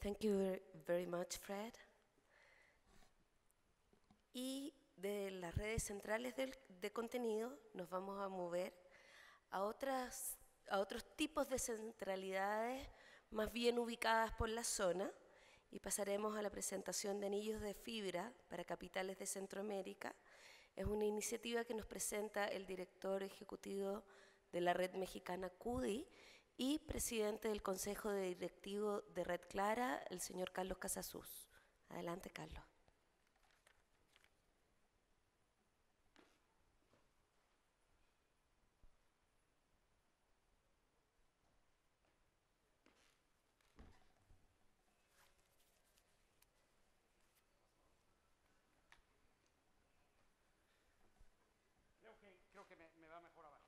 Thank you very much, Fred. Y de las redes centrales de contenido nos vamos a mover a otros tipos de centralidades más bien ubicadas por la zona y pasaremos a la presentación de anillos de fibra para capitales de Centroamérica. Es una iniciativa que nos presenta el director ejecutivo de la red mexicana CUDI y presidente del Consejo de Directivo de Red Clara, el señor Carlos Casasus. Adelante, Carlos. Creo que me va mejor abajo.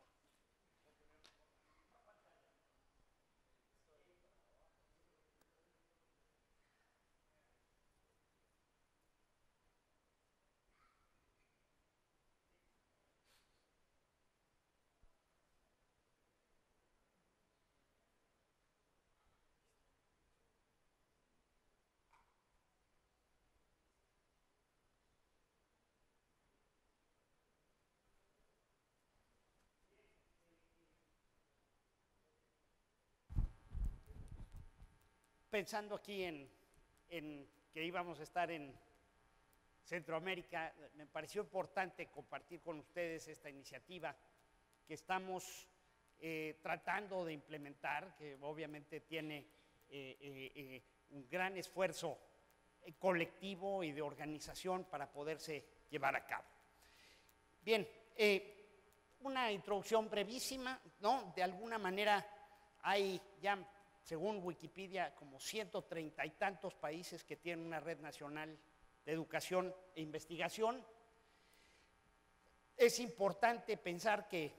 Pensando aquí en que íbamos a estar en Centroamérica, me pareció importante compartir con ustedes esta iniciativa que estamos tratando de implementar, que obviamente tiene un gran esfuerzo colectivo y de organización para poderse llevar a cabo. Bien, una introducción brevísima, ¿no? De alguna manera hay ya, según Wikipedia, como 130 y tantos países que tienen una red nacional de educación e investigación. Es importante pensar que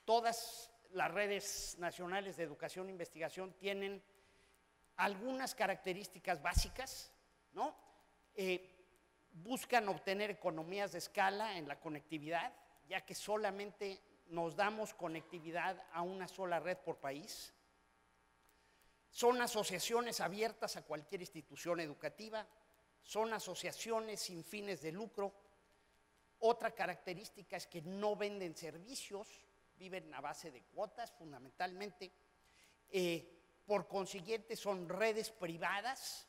todas las redes nacionales de educación e investigación tienen algunas características básicas, ¿no? Buscan obtener economías de escala en la conectividad, ya que solamente nos damos conectividad a una sola red por país. Son asociaciones abiertas a cualquier institución educativa, son asociaciones sin fines de lucro. Otra característica es que no venden servicios, viven a base de cuotas fundamentalmente. Por consiguiente, son redes privadas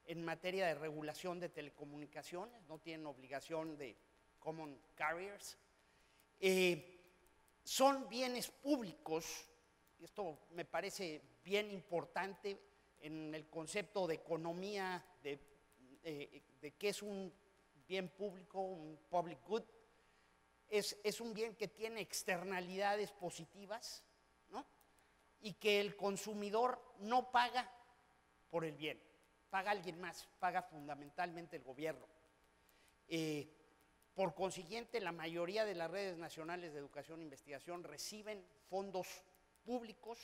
en materia de regulación de telecomunicaciones, no tienen obligación de common carriers. Son bienes públicos. Esto me parece bien importante en el concepto de economía, de qué es un bien público, un public good. Es un bien que tiene externalidades positivas, ¿no? Y que el consumidor no paga por el bien, paga alguien más, paga fundamentalmente el gobierno. Por consiguiente, la mayoría de las redes nacionales de educación e investigación reciben fondos públicos,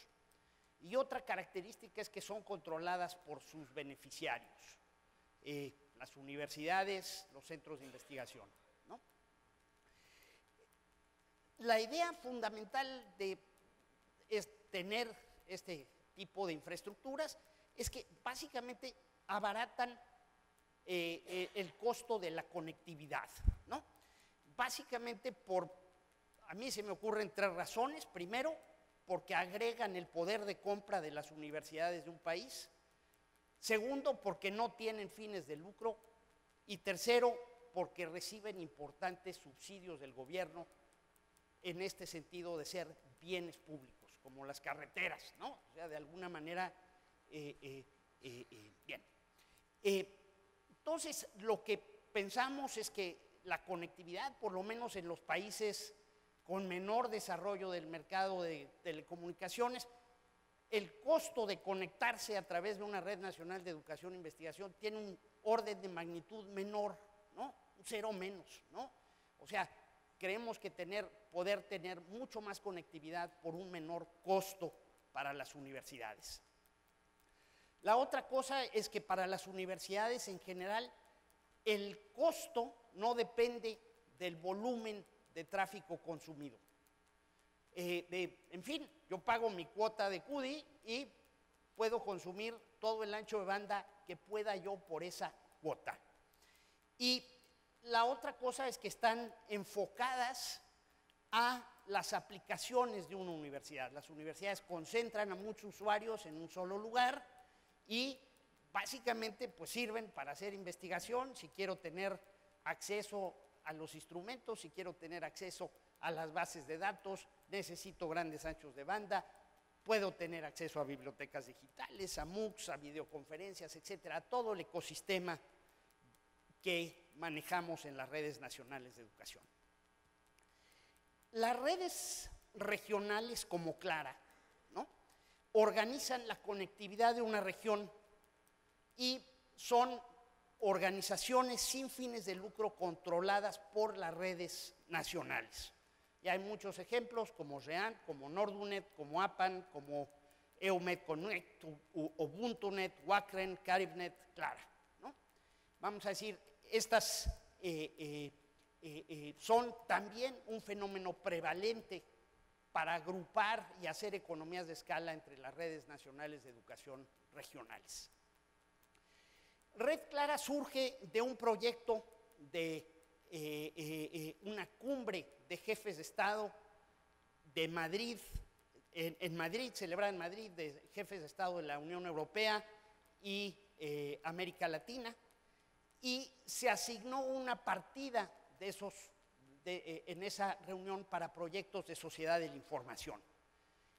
y otra característica es que son controladas por sus beneficiarios, las universidades, los centros de investigación, ¿no? La idea fundamental de tener este tipo de infraestructuras es que básicamente abaratan el costo de la conectividad, ¿no? Básicamente a mí se me ocurren tres razones. Primero, porque agregan el poder de compra de las universidades de un país. Segundo, porque no tienen fines de lucro. Y tercero, porque reciben importantes subsidios del gobierno en este sentido de ser bienes públicos, como las carreteras, ¿no? O sea, de alguna manera, bien. Entonces, lo que pensamos es que la conectividad, por lo menos en los países con menor desarrollo del mercado de telecomunicaciones, el costo de conectarse a través de una red nacional de educación e investigación tiene un orden de magnitud menor, ¿no? Un cero menos, ¿no? O sea, creemos que poder tener mucho más conectividad por un menor costo para las universidades. La otra cosa es que para las universidades en general, el costo no depende del volumen de tráfico consumido. En fin, yo pago mi cuota de CUDI y puedo consumir todo el ancho de banda que pueda yo por esa cuota. Y la otra cosa es que están enfocadas a las aplicaciones de una universidad. Las universidades concentran a muchos usuarios en un solo lugar y básicamente pues sirven para hacer investigación. Si quiero tener acceso a los instrumentos, si quiero tener acceso a las bases de datos, necesito grandes anchos de banda, puedo tener acceso a bibliotecas digitales, a MOOCs, a videoconferencias, etcétera, a todo el ecosistema que manejamos en las redes nacionales de educación. Las redes regionales como Clara, ¿no?, organizan la conectividad de una región y son organizaciones sin fines de lucro controladas por las redes nacionales. Y hay muchos ejemplos como REANT, como Nordunet, como APAN, como EUMED Connect, Ubuntunet, WACREN, Caribnet, Clara, ¿no? Vamos a decir, estas son también un fenómeno prevalente para agrupar y hacer economías de escala entre las redes nacionales de educación regionales. Red Clara surge de un proyecto de una cumbre de jefes de Estado de Madrid, en Madrid, celebrada en Madrid, de jefes de Estado de la Unión Europea y América Latina, y se asignó una partida de en esa reunión para proyectos de sociedad de la información.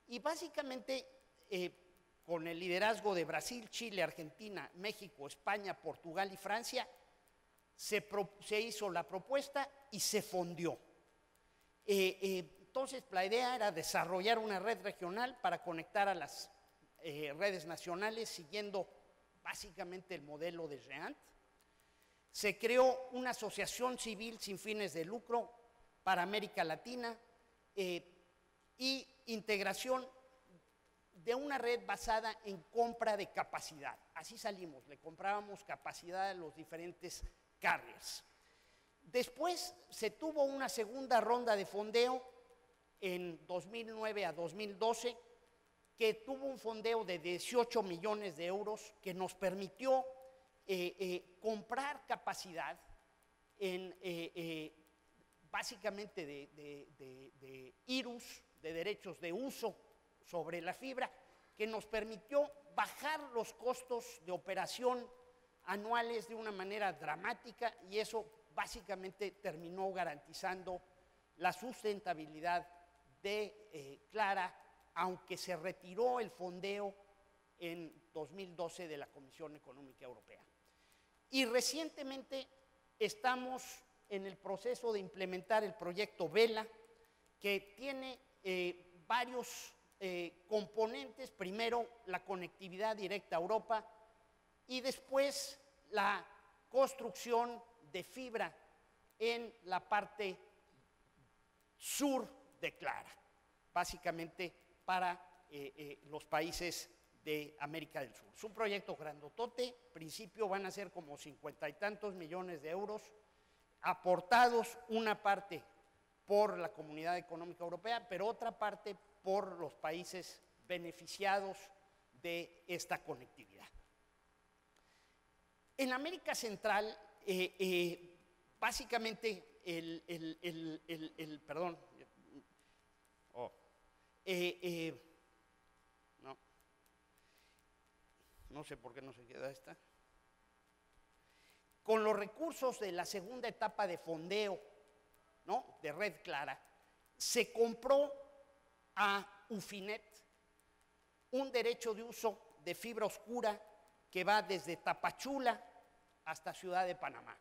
Y básicamente, con el liderazgo de Brasil, Chile, Argentina, México, España, Portugal y Francia, se hizo la propuesta y se fondió. Entonces, la idea era desarrollar una red regional para conectar a las redes nacionales siguiendo básicamente el modelo de REANT. Se creó una asociación civil sin fines de lucro para América Latina y integración de una red basada en compra de capacidad. Así salimos, le comprábamos capacidad a los diferentes carriers. Después se tuvo una segunda ronda de fondeo en 2009 a 2012 que tuvo un fondeo de 18 millones de euros que nos permitió comprar capacidad básicamente de IRUs, de derechos de uso sobre la fibra, que nos permitió bajar los costos de operación anuales de una manera dramática, y eso básicamente terminó garantizando la sustentabilidad de Clara, aunque se retiró el fondeo en 2012 de la Comisión Económica Europea. Y recientemente estamos en el proceso de implementar el proyecto VELA, que tiene varios componentes. Primero, la conectividad directa a Europa, y después la construcción de fibra en la parte sur de Clara, básicamente para los países de América del Sur. Es un proyecto grandotote, en principio van a ser como 50 y tantos millones de euros, aportados una parte por la Comunidad Económica Europea, pero otra parte por los países beneficiados de esta conectividad. En América Central, básicamente no sé por qué no se queda esta. Con los recursos de la segunda etapa de fondeo, ¿no?, de Red Clara, se compró a Ufinet un derecho de uso de fibra oscura que va desde Tapachula hasta Ciudad de Panamá.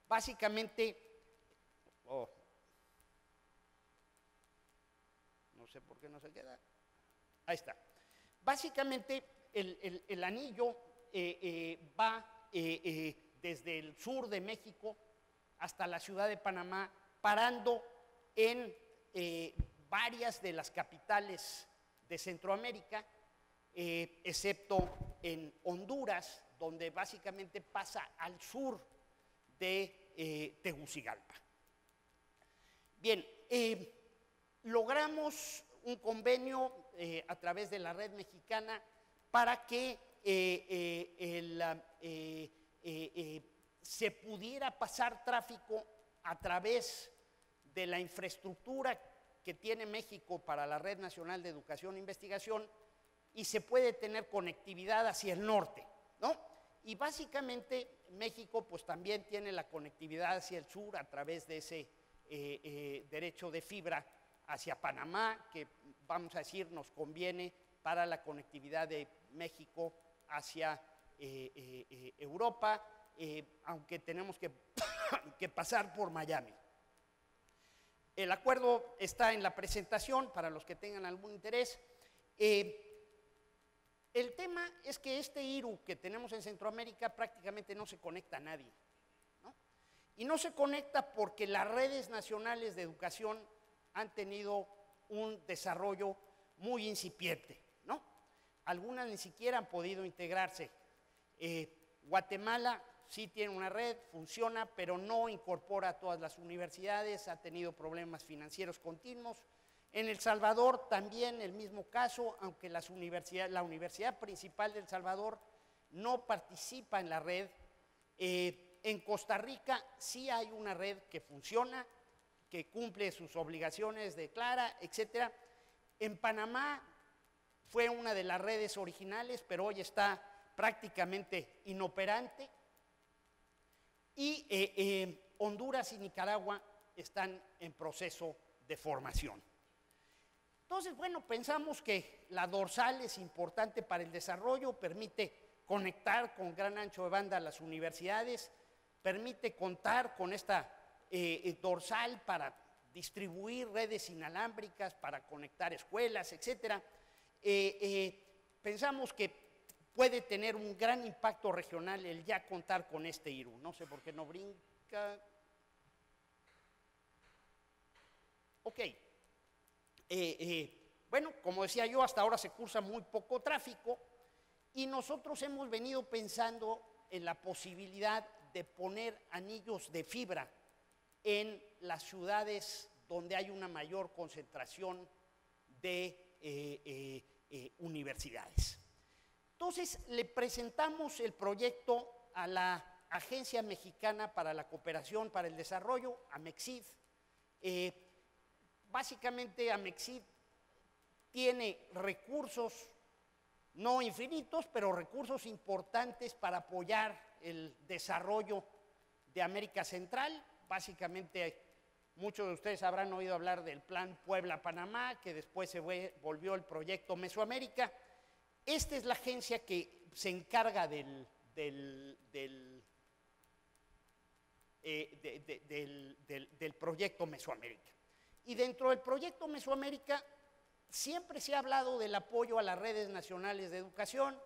Básicamente, no sé por qué no se queda, ahí está. Básicamente, el anillo va desde el sur de México hasta la Ciudad de Panamá, parando en varias de las capitales de Centroamérica, excepto en Honduras, donde básicamente pasa al sur de Tegucigalpa. Bien, logramos un convenio a través de la red mexicana para que se pudiera pasar tráfico a través de la infraestructura que tiene México para la Red Nacional de Educación e Investigación y se puede tener conectividad hacia el norte, ¿no? Y básicamente México pues también tiene la conectividad hacia el sur a través de ese derecho de fibra hacia Panamá, que vamos a decir nos conviene para la conectividad de México hacia Europa, aunque tenemos que pasar por Miami. El acuerdo está en la presentación para los que tengan algún interés. El tema es que este IRU que tenemos en Centroamérica prácticamente no se conecta a nadie, ¿no? Y no se conecta porque las redes nacionales de educación han tenido un desarrollo muy incipiente, ¿no? Algunas ni siquiera han podido integrarse. Guatemala sí tiene una red, funciona, pero no incorpora a todas las universidades, ha tenido problemas financieros continuos. En El Salvador también el mismo caso, aunque la universidad principal de El Salvador no participa en la red. En Costa Rica sí hay una red que funciona, que cumple sus obligaciones de Clara, etc. En Panamá fue una de las redes originales, pero hoy está prácticamente inoperante. Y Honduras y Nicaragua están en proceso de formación. Entonces, bueno, pensamos que la dorsal es importante para el desarrollo, permite conectar con gran ancho de banda a las universidades, permite contar con esta dorsal para distribuir redes inalámbricas, para conectar escuelas, etc. Pensamos que puede tener un gran impacto regional el ya contar con este IRU. No sé por qué no brinca. Ok. Bueno, como decía yo, hasta ahora se cursa muy poco tráfico y nosotros hemos venido pensando en la posibilidad de poner anillos de fibra en las ciudades donde hay una mayor concentración de universidades. Entonces, le presentamos el proyecto a la Agencia Mexicana para la Cooperación para el Desarrollo, AMEXID. Básicamente, AMEXID tiene recursos, no infinitos, pero recursos importantes para apoyar el desarrollo de América Central. Básicamente, muchos de ustedes habrán oído hablar del Plan Puebla-Panamá, que después se volvió el proyecto Mesoamérica. Esta es la agencia que se encarga del proyecto Mesoamérica. Y dentro del proyecto Mesoamérica siempre se ha hablado del apoyo a las redes nacionales de educación,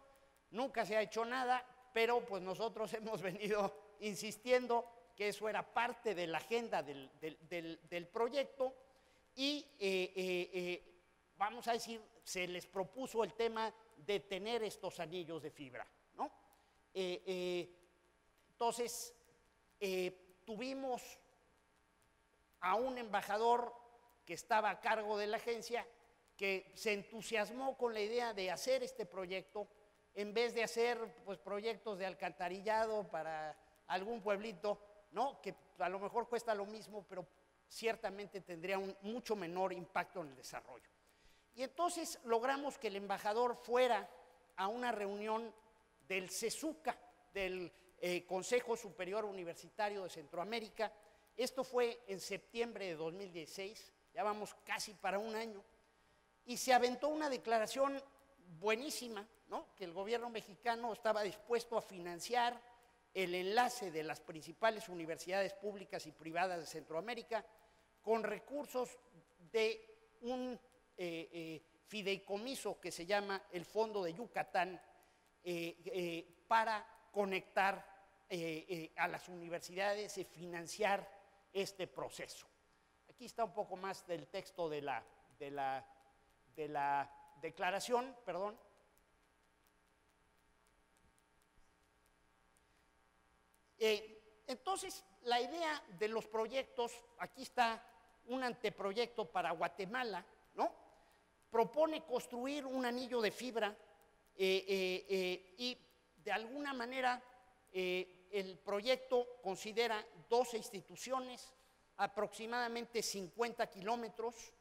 nunca se ha hecho nada, pero pues nosotros hemos venido insistiendo que eso era parte de la agenda del proyecto y vamos a decir, se les propuso el tema de tener estos anillos de fibra, ¿no? Entonces, tuvimos a un embajador que estaba a cargo de la agencia que se entusiasmó con la idea de hacer este proyecto en vez de hacer pues, proyectos de alcantarillado para algún pueblito, ¿no? Que a lo mejor cuesta lo mismo, pero ciertamente tendría un mucho menor impacto en el desarrollo. Y entonces logramos que el embajador fuera a una reunión del CESUCA, del Consejo Superior Universitario de Centroamérica. Esto fue en septiembre de 2016, ya vamos casi para un año, y se aventó una declaración buenísima, ¿no? Que el gobierno mexicano estaba dispuesto a financiar el enlace de las principales universidades públicas y privadas de Centroamérica con recursos de un fideicomiso que se llama el Fondo de Yucatán para conectar a las universidades y financiar este proceso. Aquí está un poco más del texto de la declaración, perdón. Entonces, la idea de los proyectos, aquí está un anteproyecto para Guatemala, ¿no? Propone construir un anillo de fibra y de alguna manera el proyecto considera 12 instituciones, aproximadamente 50 kilómetros,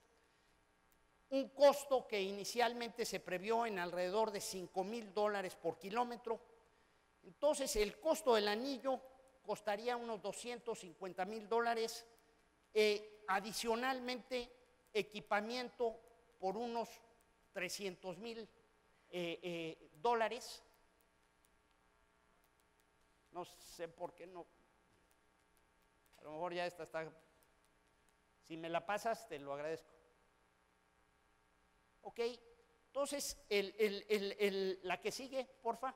un costo que inicialmente se previó en alrededor de $5,000 por kilómetro. Entonces el costo del anillo costaría unos $250,000, adicionalmente equipamiento por unos $300,000. No sé por qué no, a lo mejor ya esta está, si me la pasas te lo agradezco. Ok, entonces la que sigue, porfa.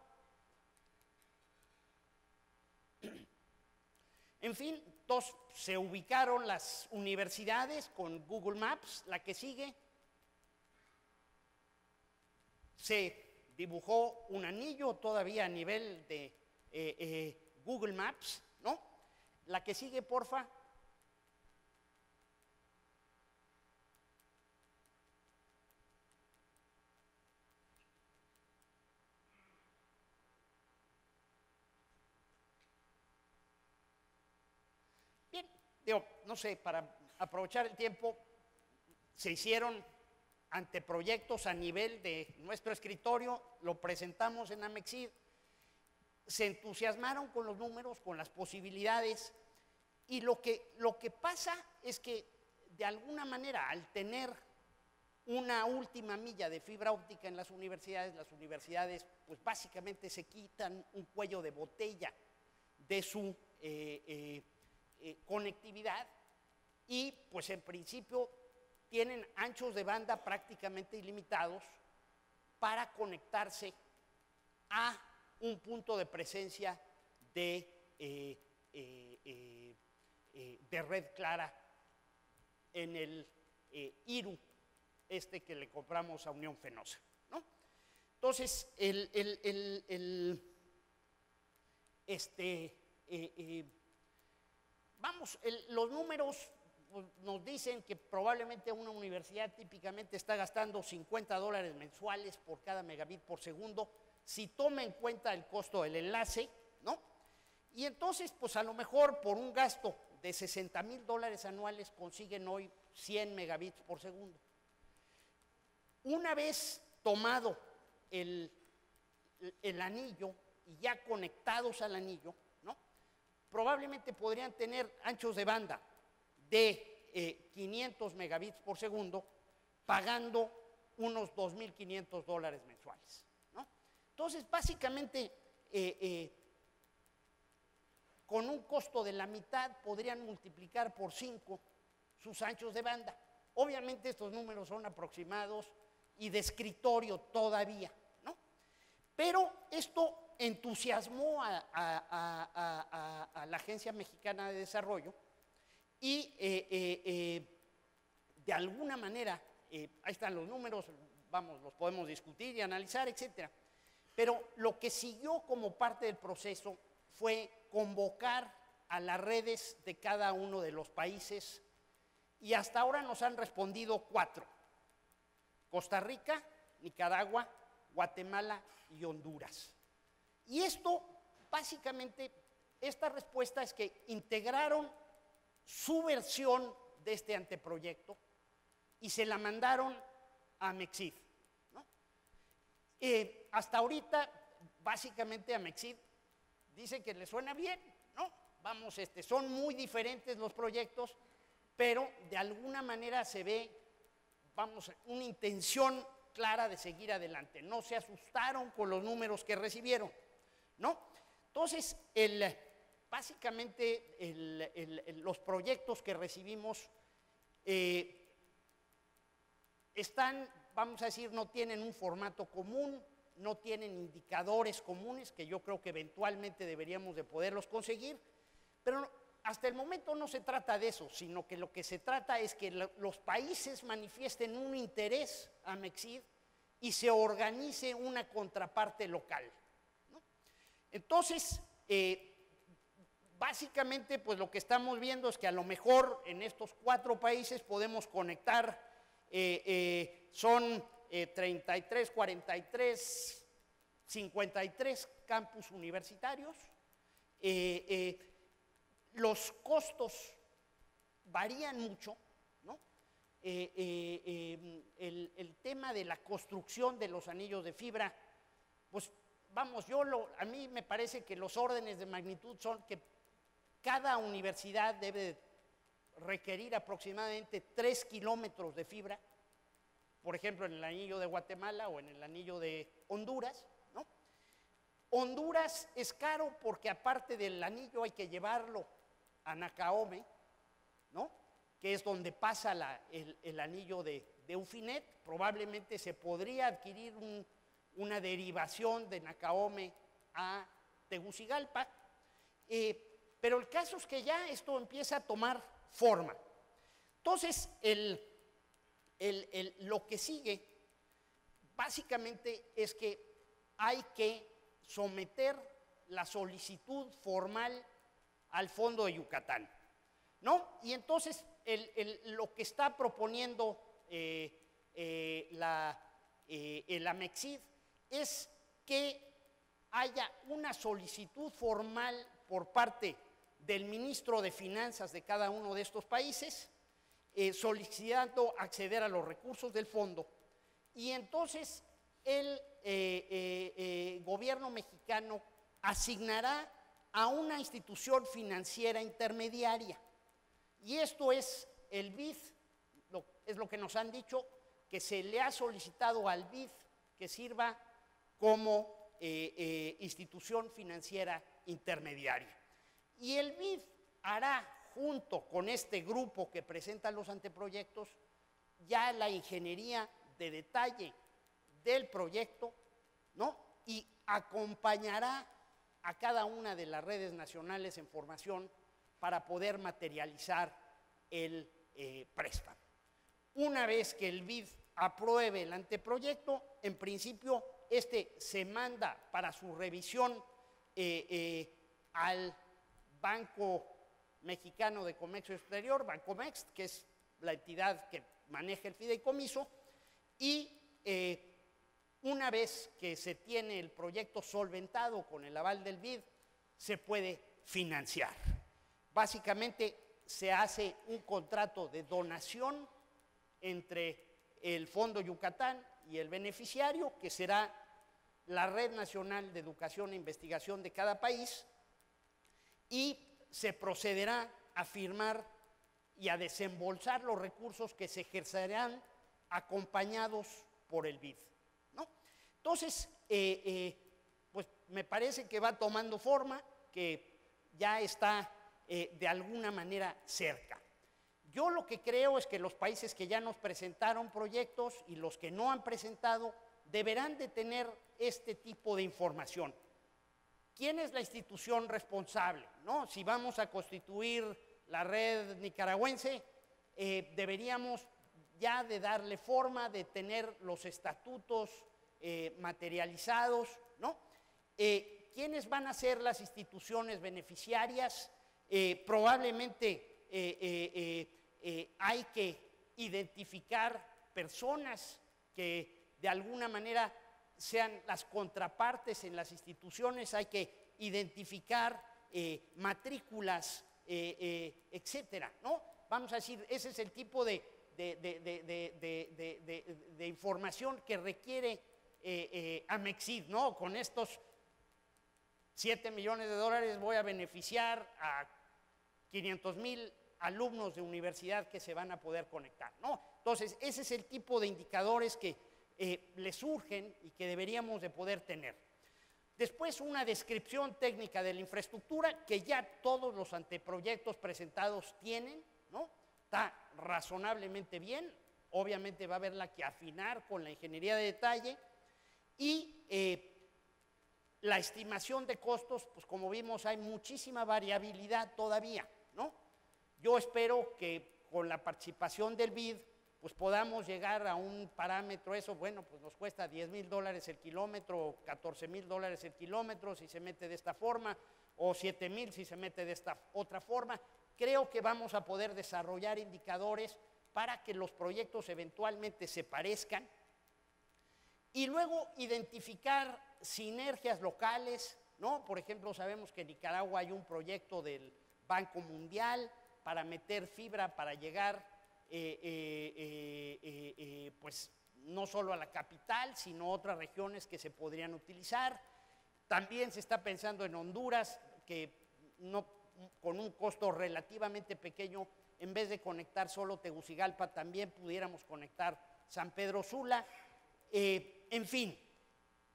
En fin, entonces se ubicaron las universidades con Google Maps. La que sigue, se dibujó un anillo todavía a nivel de Google Maps, ¿no? La que sigue, porfa. Bien, digo, no sé, para aprovechar el tiempo, se hicieron anteproyectos a nivel de nuestro escritorio, lo presentamos en Amexid, se entusiasmaron con los números, con las posibilidades, y lo que pasa es que de alguna manera al tener una última milla de fibra óptica en las universidades pues básicamente se quitan un cuello de botella de su conectividad y pues en principio tienen anchos de banda prácticamente ilimitados para conectarse a un punto de presencia de red clara en el IRU, que le compramos a Unión Fenosa, ¿no? Entonces, los números nos dicen que probablemente una universidad típicamente está gastando $50 mensuales por cada megabit por segundo, si toma en cuenta el costo del enlace, ¿no? Y entonces, pues a lo mejor por un gasto de $60,000 anuales consiguen hoy 100 megabits por segundo. Una vez tomado el anillo y ya conectados al anillo, ¿no? Probablemente podrían tener anchos de banda de 500 megabits por segundo, pagando unos $2,500 mensuales, ¿no? Entonces, básicamente, con un costo de la mitad podrían multiplicar por 5 sus anchos de banda. Obviamente estos números son aproximados y de escritorio todavía, ¿no? Pero esto entusiasmó a la Agencia Mexicana de Desarrollo y de alguna manera, ahí están los números, vamos, los podemos discutir y analizar, etcétera. Pero lo que siguió como parte del proceso fue convocar a las redes de cada uno de los países y hasta ahora nos han respondido 4: Costa Rica, Nicaragua, Guatemala y Honduras. Y esto, básicamente, esta respuesta es que integraron su versión de este anteproyecto y se la mandaron a Amexid, ¿no? Hasta ahorita, básicamente, Amexid dice que le suena bien, ¿no? Vamos, son muy diferentes los proyectos, pero de alguna manera se ve, vamos, una intención clara de seguir adelante. No se asustaron con los números que recibieron, ¿no? Entonces, básicamente, los proyectos que recibimos están, vamos a decir, no tienen un formato común, no tienen indicadores comunes, que yo creo que eventualmente deberíamos de poderlos conseguir, pero hasta el momento no se trata de eso, sino que lo que se trata es que los países manifiesten un interés a Amexid y se organice una contraparte local, ¿no? Entonces, básicamente, pues lo que estamos viendo es que a lo mejor en estos 4 países podemos conectar, son 33, 43, 53 campus universitarios. Los costos varían mucho, ¿no? El tema de la construcción de los anillos de fibra, pues vamos, a mí me parece que los órdenes de magnitud son que cada universidad debe requerir aproximadamente 3 kilómetros de fibra, por ejemplo, en el anillo de Guatemala o en el anillo de Honduras, ¿no? Honduras es caro porque aparte del anillo hay que llevarlo a Nacaome, ¿no? Que es donde pasa el anillo de Ufinet. Probablemente se podría adquirir una derivación de Nacaome a Tegucigalpa, pero el caso es que ya esto empieza a tomar forma. Entonces, lo que sigue básicamente es que hay que someter la solicitud formal al Fondo de Yucatán, ¿no? Y entonces lo que está proponiendo el AMEXID es que haya una solicitud formal por parte del ministro de Finanzas de cada uno de estos países, solicitando acceder a los recursos del fondo, y entonces el gobierno mexicano asignará a una institución financiera intermediaria, y esto es el BID, es lo que nos han dicho, que se le ha solicitado al BID que sirva como institución financiera intermediaria. Y el BID hará, junto con este grupo que presenta los anteproyectos, ya la ingeniería de detalle del proyecto, ¿no? Y acompañará a cada una de las redes nacionales en formación para poder materializar el préstamo. Una vez que el BID apruebe el anteproyecto, en principio este se manda para su revisión al Banco Mexicano de Comercio Exterior, Bancomext, que es la entidad que maneja el fideicomiso, y una vez que se tiene el proyecto solventado con el aval del BID, se puede financiar. Básicamente se hace un contrato de donación entre el Fondo Yucatán y el beneficiario, que será la Red Nacional de Educación e Investigación de cada país, y se procederá a firmar y a desembolsar los recursos que se ejercerán acompañados por el BID, ¿no? Entonces, pues me parece que va tomando forma, que ya está de alguna manera cerca. Yo lo que creo es que los países que ya nos presentaron proyectos y los que no han presentado deberán de tener este tipo de información. ¿Quién es la institución responsable, ¿no? Si vamos a constituir la red nicaragüense, deberíamos ya de darle forma, de tener los estatutos materializados, ¿no? ¿Quiénes van a ser las instituciones beneficiarias? Probablemente hay que identificar personas que de alguna manera sean las contrapartes en las instituciones, hay que identificar matrículas, etcétera, ¿no? Vamos a decir, ese es el tipo de información que requiere AMEXID, ¿no? Con estos 7 millones de dólares voy a beneficiar a 500,000 alumnos de universidad que se van a poder conectar, ¿no? Entonces, ese es el tipo de indicadores que le surgen y que deberíamos de poder tener. Después, una descripción técnica de la infraestructura que ya todos los anteproyectos presentados tienen, ¿no? Está razonablemente bien, obviamente va a haberla que afinar con la ingeniería de detalle, y la estimación de costos, pues como vimos hay muchísima variabilidad todavía, ¿no? Yo espero que con la participación del BID pues podamos llegar a un parámetro, eso, bueno, pues nos cuesta $10,000 el kilómetro, $14,000 el kilómetro si se mete de esta forma, o 7,000 si se mete de esta otra forma. Creo que vamos a poder desarrollar indicadores para que los proyectos eventualmente se parezcan Y luego identificar sinergias locales, ¿no? Por ejemplo, sabemos que en Nicaragua hay un proyecto del Banco Mundial para meter fibra, para llegar pues no solo a la capital, sino a otras regiones que se podrían utilizar. También se está pensando en Honduras, que con un costo relativamente pequeño, en vez de conectar solo Tegucigalpa, también pudiéramos conectar San Pedro Sula, en fin.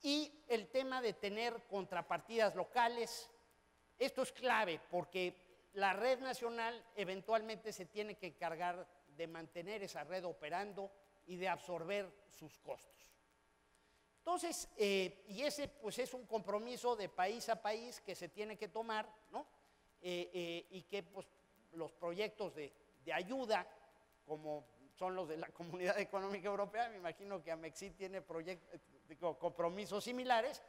Y el tema de tener contrapartidas locales, esto es clave porque la red nacional eventualmente se tiene que encargar de mantener esa red operando y de absorber sus costos. Entonces, y ese pues es un compromiso de país a país que se tiene que tomar, ¿no? Y que pues los proyectos de ayuda, como son los de la Comunidad Económica Europea, me imagino que Amexit tiene compromisos similares,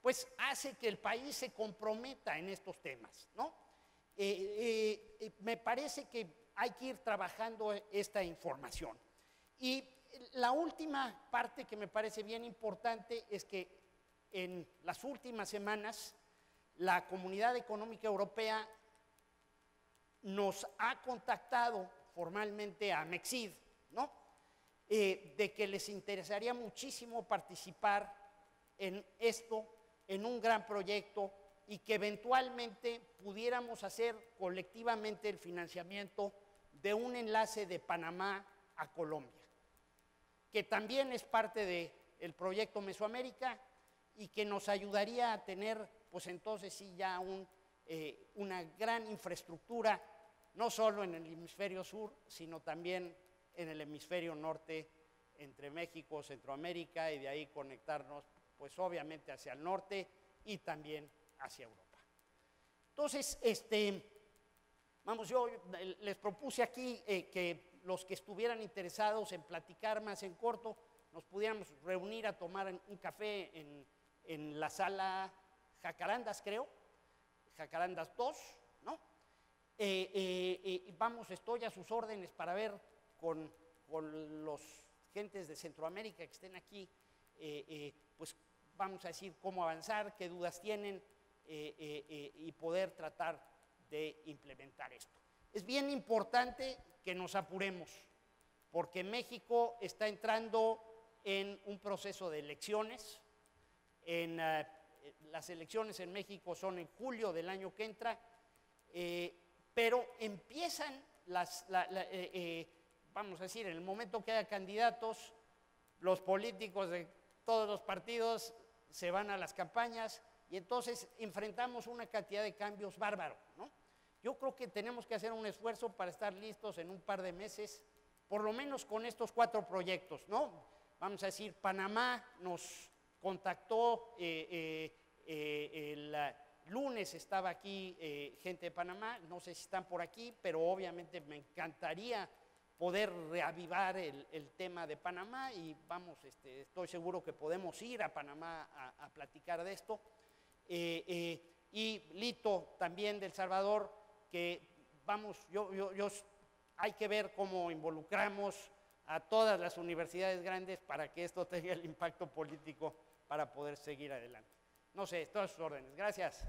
pues hace que el país se comprometa en estos temas, ¿no? Me parece que hay que ir trabajando esta información. Y la última parte que me parece bien importante es que en las últimas semanas la Comunidad Económica Europea nos ha contactado formalmente a Amexit, ¿no? De que les interesaría muchísimo participar en esto, en un gran proyecto, y que eventualmente pudiéramos hacer colectivamente el financiamiento de un enlace de Panamá a Colombia, que también es parte del proyecto Mesoamérica y que nos ayudaría a tener, pues entonces sí, ya una gran infraestructura, no solo en el hemisferio sur, sino también en el hemisferio norte, entre México, Centroamérica, y de ahí conectarnos, pues obviamente hacia el norte y también hacia Europa. Entonces, vamos, yo les propuse aquí que los que estuvieran interesados en platicar más en corto, nos pudiéramos reunir a tomar un café en la sala Jacarandas, creo, Jacarandas 2, ¿no? Vamos, estoy a sus órdenes para ver con los gentes de Centroamérica que estén aquí, pues vamos a decir cómo avanzar, qué dudas tienen, y poder tratar de implementar esto. Es bien importante que nos apuremos, porque México está entrando en un proceso de elecciones. Las elecciones en México son en julio del año que entra, pero empiezan vamos a decir, en el momento que haya candidatos, los políticos de todos los partidos se van a las campañas y entonces enfrentamos una cantidad de cambios bárbaros, ¿no? Yo creo que tenemos que hacer un esfuerzo para estar listos en un par de meses, por lo menos con estos 4 proyectos, ¿no? Vamos a decir, Panamá nos contactó, el lunes estaba aquí gente de Panamá, no sé si están por aquí, pero obviamente me encantaría poder reavivar el tema de Panamá y vamos, estoy seguro que podemos ir a Panamá a platicar de esto. Y Lito también de El Salvador, que vamos, hay que ver cómo involucramos a todas las universidades grandes para que esto tenga el impacto político para poder seguir adelante. No sé, todas sus órdenes. Gracias.